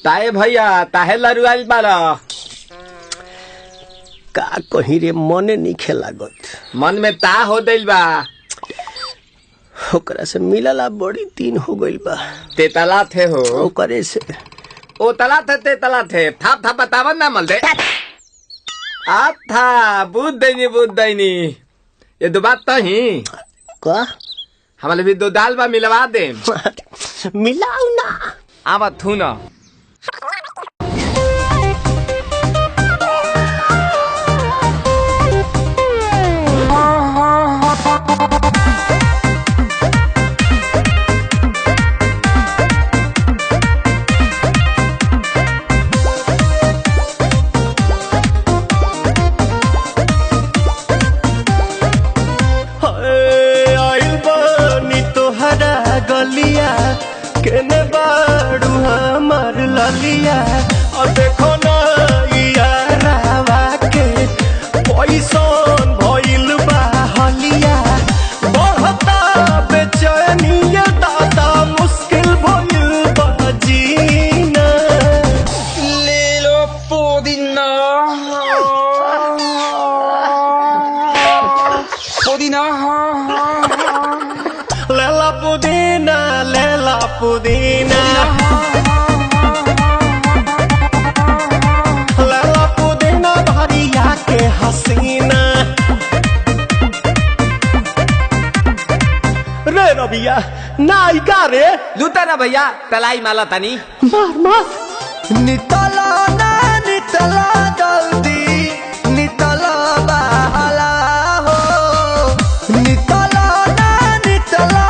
ताए भैया ताहे लरुआल बारा का कहीं रे मने नहीं खेलागत। मन में ता हो दिल बा ओकरा से मिलला बड़ी दिन हो गइल बा। ते तला थे हो ओकरे से ओ तला थे ते तला थे थाप थाप बतावन ना मल दे आ था बुद्ध दैनी ये दो बात तो ही का हमारे भी दो दाल बा मिलवा दे मिलाऊ ना आवा थू ना गलिया केने बाड़ू हमार ललिया और देखो ना यारावा के पैसन भइल बा हलिया बढ़ता बेचैनिया दादा मुश्किल भइल बा जीना ले लो पुदीना पुदीना लेला पुदीना लेला पुदीना भरिया के हसीना रे रबिया नायिका रे लूटा ना भैया तलाई माला तनी मार मार नितला ना नितला जल्दी नितला बहाला हो नितला ना नितला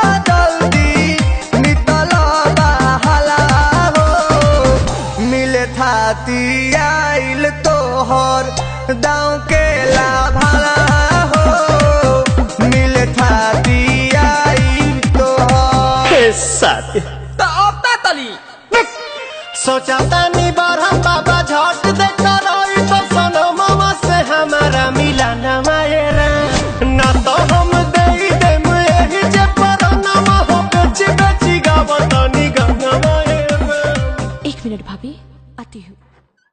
थाती आइल तोहर दाँव के लाभाला हो मिले थाती आइल तोहर साथी तो अब ता तली सोचा तानी बरहम बाबा झट देखा रही तो सनो मामा से हमारा मिला न मायरा ना तो हम दे देम यही जे पर नामा हो बेची बेची गावतनी गंगा मायरा। 1 मिनट भाभी आती हूँ।